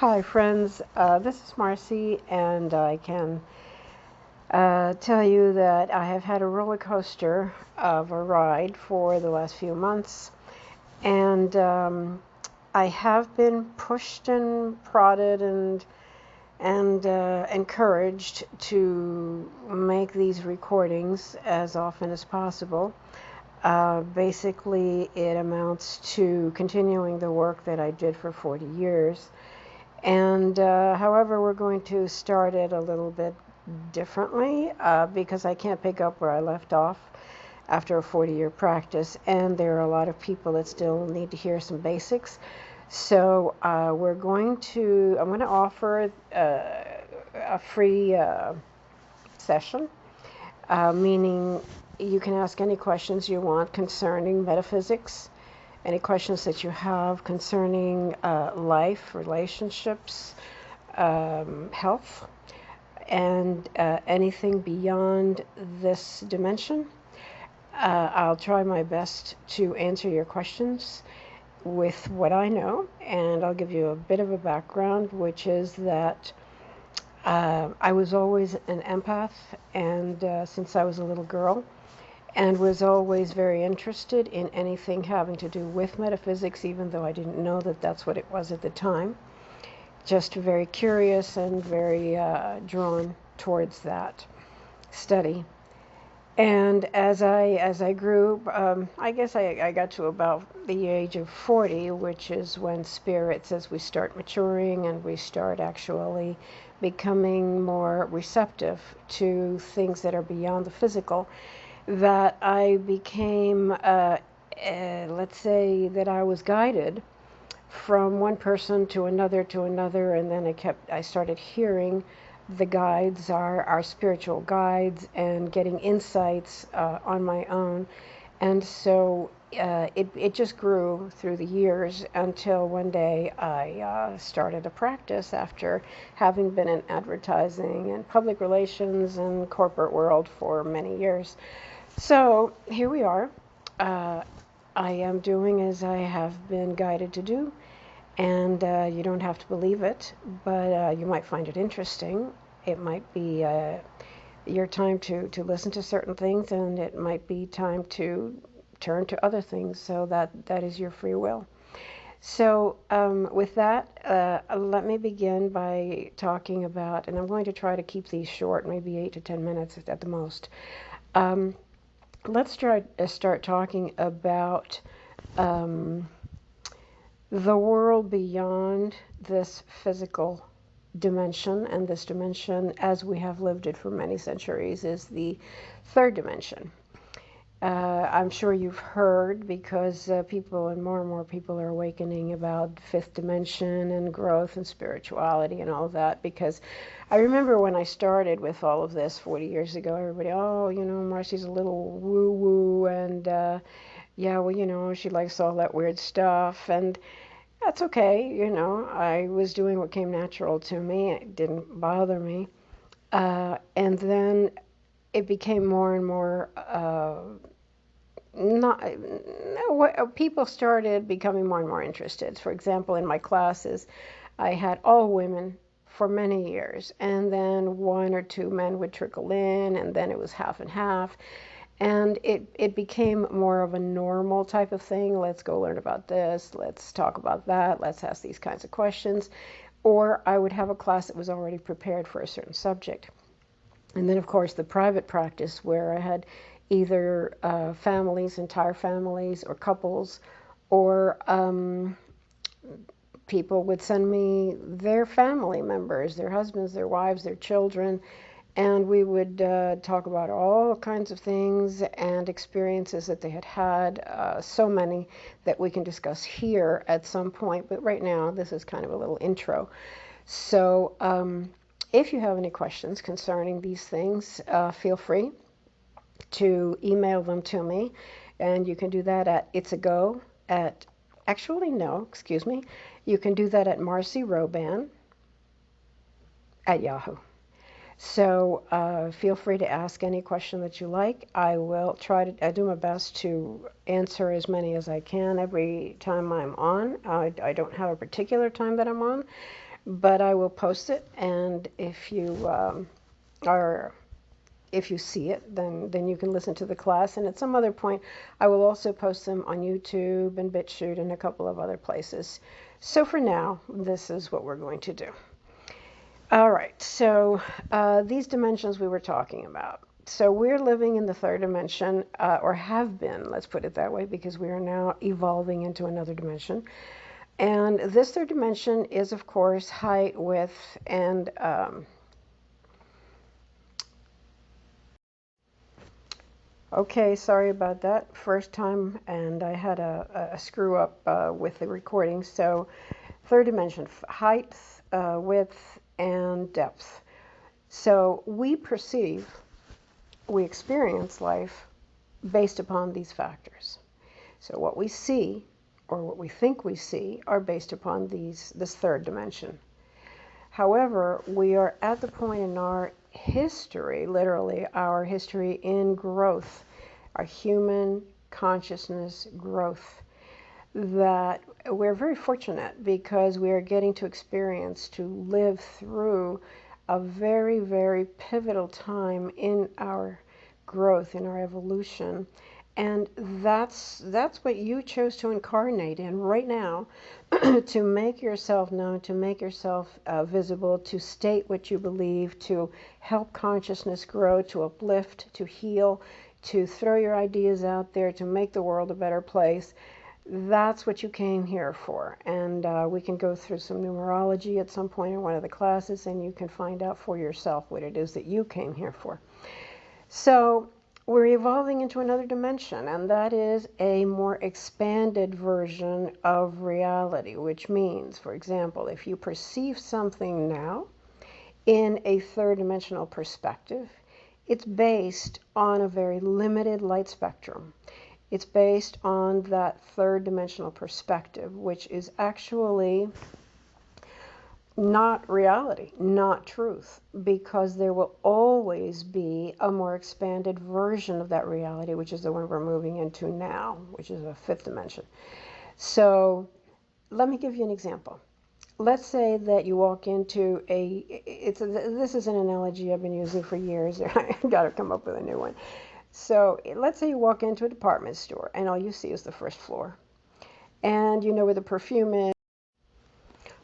Hi, friends. This is Marcy, and I can tell you that I have had a roller coaster of a ride for the last few months, and I have been pushed and prodded and encouraged to make these recordings as often as possible. Basically, it amounts to continuing the work that I did for 40 years. And however, we're going to start it a little bit differently because I can't pick up where I left off after a 40-year practice, and there are a lot of people that still need to hear some basics. So I'm going to offer a free session, meaning you can ask any questions you want concerning metaphysics, any questions that you have concerning life, relationships, health, and anything beyond this dimension. I'll try my best to answer your questions with what I know, and I'll give you a bit of a background, which is that I was always an empath, and since I was a little girl, and was always very interested in anything having to do with metaphysics, even though I didn't know that that's what it was at the time. Just very curious and very drawn towards that study. And as I grew, I guess I got to about the age of 40, which is when spirit says we start maturing and we start actually becoming more receptive to things that are beyond the physical, that I became, let's say that I was guided from one person to another, and then I started hearing the guides, our spiritual guides, and getting insights on my own. And so it just grew through the years until one day I started a practice after having been in advertising and public relations and corporate world for many years. So here we are. I am doing as I have been guided to do, and you don't have to believe it, but you might find it interesting. It might be your time to listen to certain things, and it might be time to turn to other things, so that is your free will. So with that, let me begin by talking about, and I'm going to try to keep these short, maybe 8 to 10 minutes at the most. Let's start talking about the world beyond this physical dimension, and this dimension, as we have lived it for many centuries, is the third dimension. I'm sure you've heard, because people and more people are awakening about fifth dimension and growth and spirituality and all that, because I remember when I started with all of this 40 years ago, everybody, oh, Marcy's a little woo-woo, and yeah, well, she likes all that weird stuff, and that's okay, I was doing what came natural to me. It didn't bother me. And then it became more and more people started becoming more and more interested. For example, in my classes, I had all women for many years, and then one or two men would trickle in, and then it was half and half. And it became more of a normal type of thing. Let's go learn about this. Let's talk about that. Let's ask these kinds of questions. Or I would have a class that was already prepared for a certain subject. And then, of course, the private practice, where I had either families, entire families, or couples, or people would send me their family members, their husbands, their wives, their children, and we would talk about all kinds of things and experiences that they had had, so many that we can discuss here at some point. But right now, this is kind of a little intro. So if you have any questions concerning these things, feel free to email them to me. And you can do that at you can do that at Marcy Roban at Yahoo. So feel free to ask any question that you like. I will try to do my best to answer as many as I can every time I'm on. I don't have a particular time that I'm on. but I will post it, and if you are if you see it, then you can listen to the class. And at some other point, I will also post them on YouTube and BitChute and a couple of other places. So for now, this is what we're going to do. All right, so these dimensions we were talking about. So we're living in the third dimension, or have been, let's put it that way, because we are now evolving into another dimension. And this third dimension is, of course, height, width, and okay, sorry about that. First time, and I had a screw up with the recording. So, third dimension, height, width, and depth. So, we experience life based upon these factors. So, what we see, or what we think we see, are based upon this third dimension. However, we are at the point in our history, literally our history in growth, our human consciousness growth, that we're very fortunate because we are getting to experience, to live through a very, very pivotal time in our growth, in our evolution. And that's what you chose to incarnate in right now, to make yourself known, to make yourself visible, to state what you believe, to help consciousness grow, to uplift, to heal, to throw your ideas out there, to make the world a better place. That's what you came here for. And we can go through some numerology at some point in one of the classes, and you can find out for yourself what it is that you came here for. So we're evolving into another dimension, and that is a more expanded version of reality, which means, for example, if you perceive something now in a third dimensional perspective, it's based on a very limited light spectrum. It's based on that third dimensional perspective, which is actually not reality, not truth, because there will always be a more expanded version of that reality, which is the one we're moving into now, which is a fifth dimension. So let me give you an example. Let's say that you walk into this is an analogy I've been using for years. I got to come up with a new one. So let's say you walk into a department store and all you see is the first floor. And you know where the perfume is.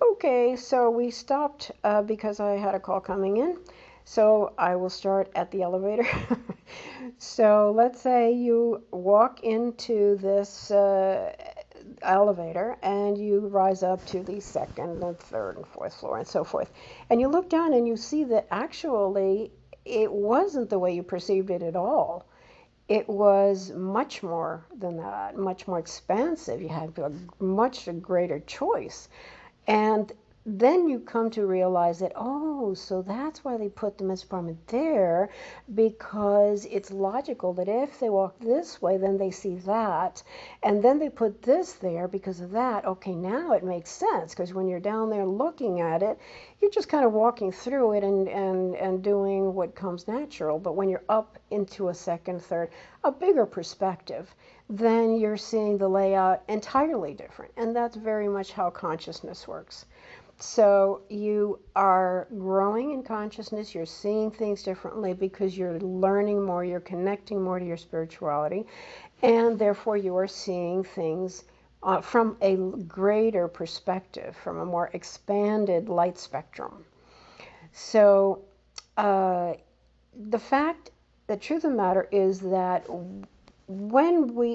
Okay, so we stopped because I had a call coming in. So I will start at the elevator. So let's say you walk into this elevator and you rise up to the second and third and fourth floor and so forth. And you look down and you see that actually it wasn't the way you perceived it at all. It was much more than that, much more expansive. You had a much greater choice. And then you come to realize that, oh, so that's why they put the men's department there, because it's logical that if they walk this way, then they see that. And then they put this there because of that. Okay, now it makes sense, because when you're down there looking at it, you're just kind of walking through it and doing what comes natural. But when you're up into a second, third, a bigger perspective, then you're seeing the layout entirely different. And that's very much how consciousness works. So you are growing in consciousness, you're seeing things differently because you're learning more, you're connecting more to your spirituality, and therefore you are seeing things from a greater perspective, from a more expanded light spectrum. So the truth of the matter is that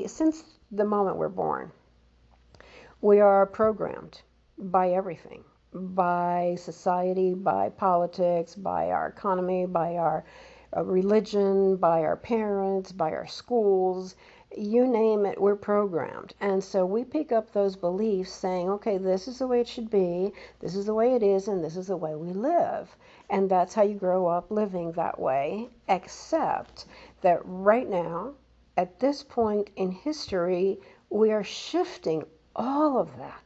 since the moment we're born, we are programmed by everything, by society, by politics, by our economy, by our religion, by our parents, by our schools, you name it, we're programmed. And so we pick up those beliefs saying, okay, this is the way it should be, this is the way it is, and this is the way we live. And that's how you grow up living that way, except that right now, at this point in history, we are shifting all of that.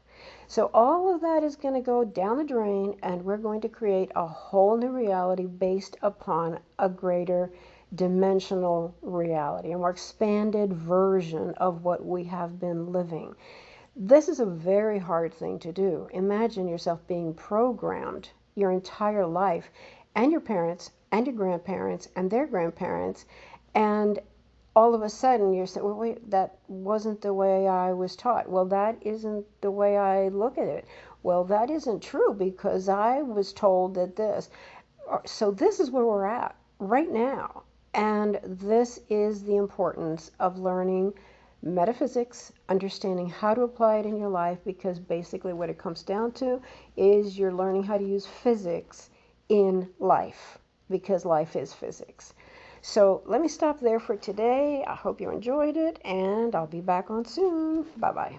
So all of that is going to go down the drain, and we're going to create a whole new reality based upon a greater dimensional reality, a more expanded version of what we have been living. This is a very hard thing to do. Imagine yourself being programmed your entire life, and your parents and your grandparents and their grandparents, and all of a sudden you're saying, well, wait, that wasn't the way I was taught. Well, that isn't the way I look at it. Well, that isn't true because I was told that this. So this is where we're at right now. And this is the importance of learning metaphysics, understanding how to apply it in your life, because basically what it comes down to is you're learning how to use physics in life, because life is physics. So let me stop there for today. I hope you enjoyed it, and I'll be back on soon. Bye-bye.